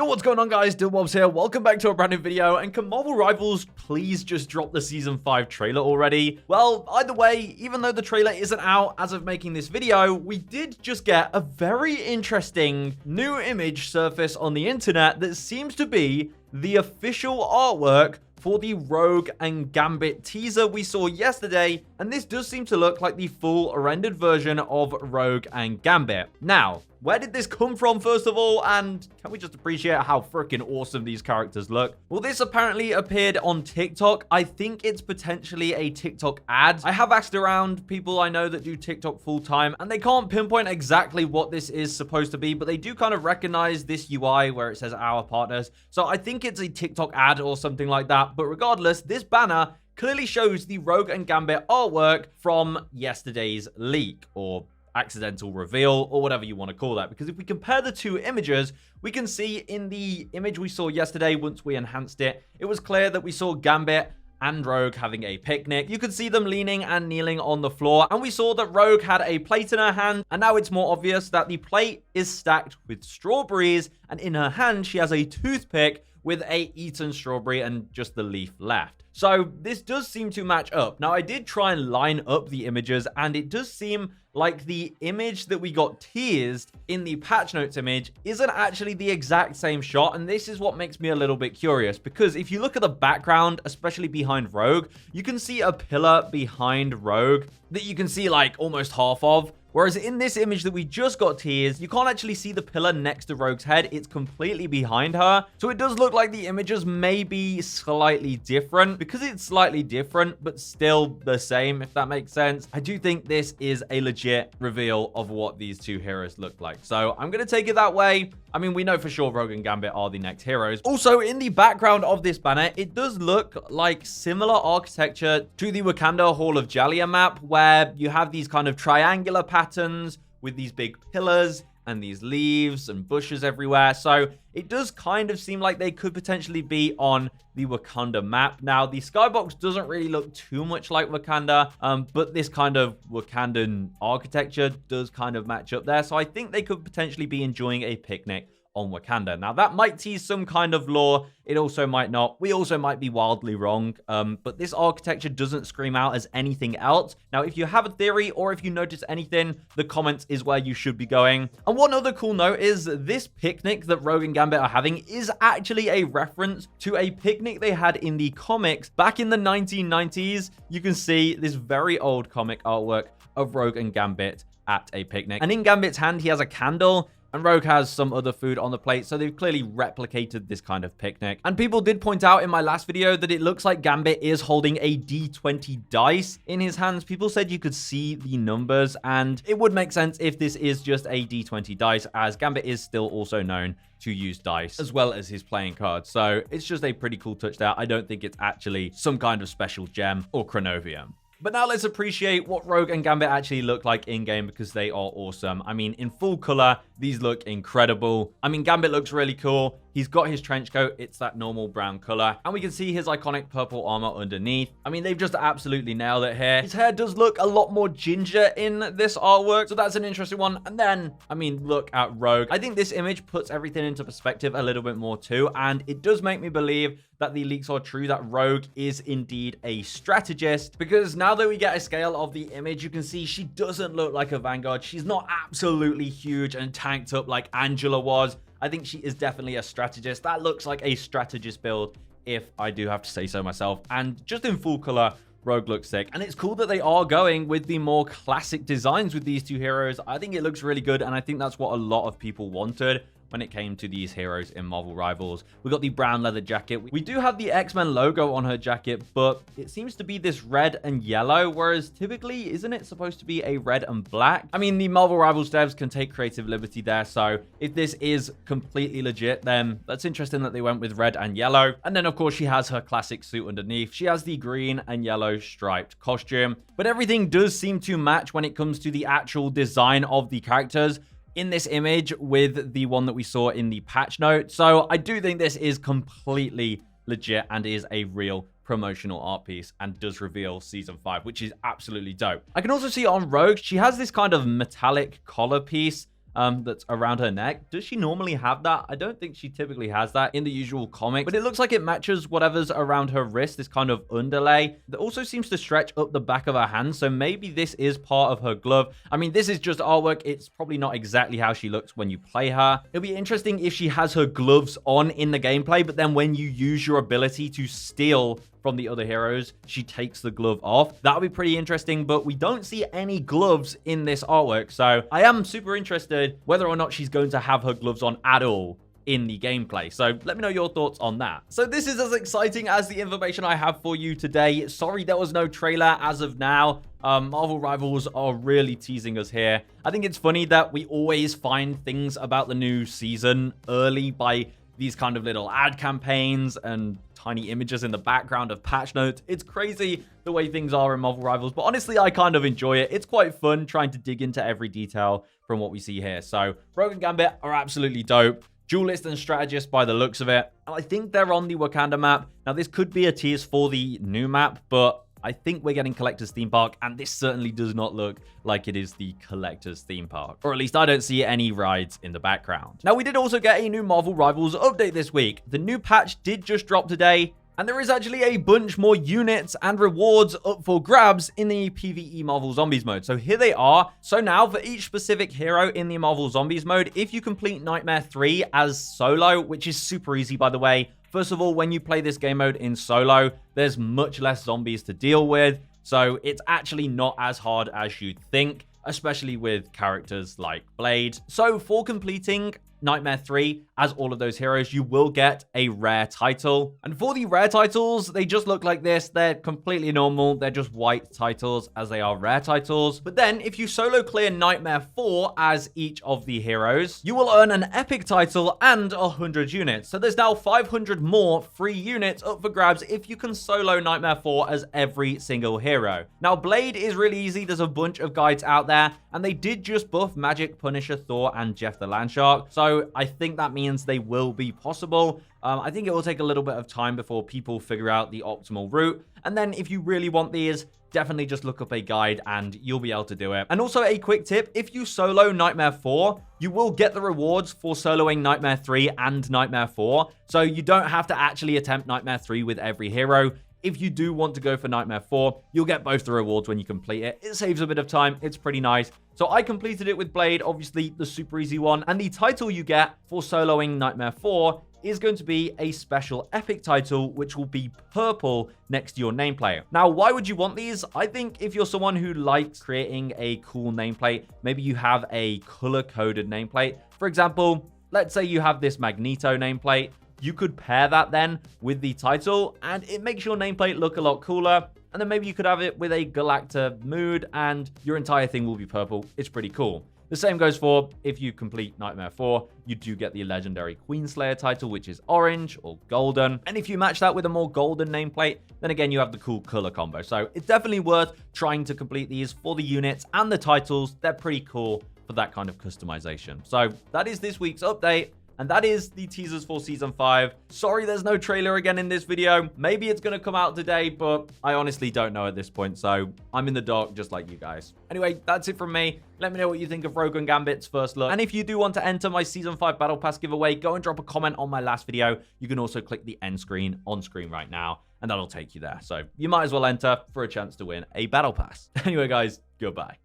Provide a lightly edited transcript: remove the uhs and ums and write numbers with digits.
Yo, what's going on, guys? Dillbobs here. Welcome back to a brand new video. And can Marvel Rivals please just drop the Season 5 trailer already? Well, either way, even though the trailer isn't out as of making this video, we did just get a very interesting new image surface on the internet that seems to be the official artwork for the Rogue and Gambit teaser we saw yesterday, and this does seem to look like the full rendered version of Rogue and Gambit. Now, where did this come from, first of all, and can we just appreciate how freaking awesome these characters look? Well, this apparently appeared on TikTok. I think it's potentially a TikTok ad. I have asked around people I know that do TikTok full-time, and they can't pinpoint exactly what this is supposed to be, but they do kind of recognize this UI where it says our partners. So I think it's a TikTok ad or something like that. But regardless, this banner clearly shows the Rogue and Gambit artwork from yesterday's leak, or accidental reveal, or whatever you want to call that. Because if we compare the two images, we can see in the image we saw yesterday, once we enhanced it, it was clear that we saw Gambit and Rogue having a picnic. You could see them leaning and kneeling on the floor, and we saw that Rogue had a plate in her hand, and now it's more obvious that the plate is stacked with strawberries, and in her hand she has a toothpick with a eaten strawberry and just the leaf left. So this does seem to match up. Now, I did try and line up the images, and it does seem like the image that we got teased in the patch notes image isn't actually the exact same shot. And this is what makes me a little bit curious, because if you look at the background, especially behind Rogue, you can see a pillar behind Rogue that you can see like almost half of. Whereas in this image that we just got teased, you can't actually see the pillar next to Rogue's head. It's completely behind her. So it does look like the images may be slightly different. Because it's slightly different, but still the same, if that makes sense. I do think this is a legit reveal of what these two heroes look like. So I'm going to take it that way. I mean, we know for sure Rogue and Gambit are the next heroes. Also, in the background of this banner, it does look like similar architecture to the Wakanda Hall of Jalia map, where you have these kind of triangular patterns with these big pillars and these leaves and bushes everywhere. So it does kind of seem like they could potentially be on the Wakanda map. Now, the skybox doesn't really look too much like Wakanda, but this kind of Wakandan architecture does kind of match up there. So I think they could potentially be enjoying a picnic on Wakanda. Now, that might tease some kind of lore. It also might not. We also might be wildly wrong, but this architecture doesn't scream out as anything else. Now, if you have a theory or if you notice anything, the comments is where you should be going. And one other cool note is this picnic that Rogue and Gambit are having is actually a reference to a picnic they had in the comics back in the 1990s. You can see this very old comic artwork of Rogue and Gambit at a picnic. And in Gambit's hand, he has a candle, and Rogue has some other food on the plate, so they've clearly replicated this kind of picnic. And people did point out in my last video that it looks like Gambit is holding a D20 dice in his hands. People said you could see the numbers, and it would make sense if this is just a D20 dice, as Gambit is still also known to use dice as well as his playing cards. So it's just a pretty cool touch there. I don't think it's actually some kind of special gem or chronovium. But now let's appreciate what Rogue and Gambit actually look like in-game, because they are awesome. I mean, in full color, these look incredible. I mean, Gambit looks really cool. He's got his trench coat. It's that normal brown color. And we can see his iconic purple armor underneath. I mean, they've just absolutely nailed it here. His hair does look a lot more ginger in this artwork, so that's an interesting one. And then, I mean, look at Rogue. I think this image puts everything into perspective a little bit more too. And it does make me believe that the leaks are true, that Rogue is indeed a strategist. Because now that we get a scale of the image, you can see she doesn't look like a Vanguard. She's not absolutely huge and tanked up like Angela was. I think she is definitely a strategist. That looks like a strategist build, if I do have to say so myself. And just in full color, Rogue looks sick. And it's cool that they are going with the more classic designs with these two heroes. I think it looks really good, and I think that's what a lot of people wanted when it came to these heroes in Marvel Rivals. We got the brown leather jacket. We do have the X-Men logo on her jacket, but it seems to be this red and yellow, whereas typically, isn't it supposed to be a red and black? I mean, the Marvel Rivals devs can take creative liberty there, so if this is completely legit, then that's interesting that they went with red and yellow. And then, of course, she has her classic suit underneath. She has the green and yellow striped costume, but everything does seem to match when it comes to the actual design of the characters in this image with the one that we saw in the patch note. So I do think this is completely legit and is a real promotional art piece and does reveal season 5, which is absolutely dope. I can also see on Rogue, she has this kind of metallic collar piece that's around her neck. Does she normally have that? I don't think she typically has that in the usual comic, but it looks like it matches whatever's around her wrist, this kind of underlay. That also seems to stretch up the back of her hand, so maybe this is part of her glove. I mean, this is just artwork. It's probably not exactly how she looks when you play her. It'll be interesting if she has her gloves on in the gameplay, but then when you use your ability to steal from the other heroes, she takes the glove off. That'll be pretty interesting, but we don't see any gloves in this artwork, so I am super interested whether or not she's going to have her gloves on at all in the gameplay. So let me know your thoughts on that. So this is as exciting as the information I have for you today. Sorry there was no trailer as of now. Marvel Rivals are really teasing us here. I think it's funny that we always find things about the new season early by these kind of little ad campaigns and tiny images in the background of patch notes. It's crazy the way things are in Marvel Rivals, but honestly, I kind of enjoy it. It's quite fun trying to dig into every detail from what we see here. So Rogue and Gambit are absolutely dope. Duelist and strategist by the looks of it. I think they're on the Wakanda map. Now, this could be a tease for the new map, but I think we're getting Collector's Theme Park, and this certainly does not look like it is the Collector's Theme Park. Or at least I don't see any rides in the background. Now, we did also get a new Marvel Rivals update this week. The new patch did just drop today, and there is actually a bunch more units and rewards up for grabs in the PvE Marvel Zombies mode. So here they are. So now for each specific hero in the Marvel Zombies mode, if you complete Nightmare 3 as solo, which is super easy by the way, first of all, when you play this game mode in solo, there's much less zombies to deal with. So it's actually not as hard as you'd think, especially with characters like Blade. So for completing Nightmare 3 as all of those heroes, you will get a rare title. And for the rare titles, they just look like this. They're completely normal. They're just white titles as they are rare titles. But then if you solo clear Nightmare 4 as each of the heroes, you will earn an epic title and 100 units. So there's now 500 more free units up for grabs if you can solo Nightmare 4 as every single hero. Now, Blade is really easy. There's a bunch of guides out there, and they did just buff Magic, Punisher, Thor, and Jeff the Landshark. So I think that means they will be possible. I think it will take a little bit of time before people figure out the optimal route. And then if you really want these, definitely just look up a guide and you'll be able to do it. And also a quick tip, if you solo Nightmare 4, you will get the rewards for soloing Nightmare 3 and Nightmare 4. So you don't have to actually attempt Nightmare 3 with every hero. If you do want to go for Nightmare 4, you'll get both the rewards when you complete it. It saves a bit of time. It's pretty nice. So I completed it with Blade, obviously the super easy one. And the title you get for soloing Nightmare 4 is going to be a special epic title, which will be purple next to your nameplate. Now, why would you want these? I think if you're someone who likes creating a cool nameplate, maybe you have a color-coded nameplate. For example, let's say you have this Magneto nameplate. You could pair that then with the title, and it makes your nameplate look a lot cooler. And then maybe you could have it with a Galacta mood, and your entire thing will be purple. It's pretty cool. The same goes for if you complete Nightmare 4, you do get the legendary Queenslayer title, which is orange or golden. And if you match that with a more golden nameplate, then again, you have the cool color combo. So it's definitely worth trying to complete these for the units and the titles. They're pretty cool for that kind of customization. So that is this week's update. And that is the teasers for Season 5. Sorry there's no trailer again in this video. Maybe it's going to come out today, but I honestly don't know at this point. So I'm in the dark just like you guys. Anyway, that's it from me. Let me know what you think of Rogue and Gambit's first look. And if you do want to enter my Season 5 Battle Pass giveaway, go and drop a comment on my last video. You can also click the end screen on screen right now, and that'll take you there. So you might as well enter for a chance to win a Battle Pass. Anyway, guys, goodbye.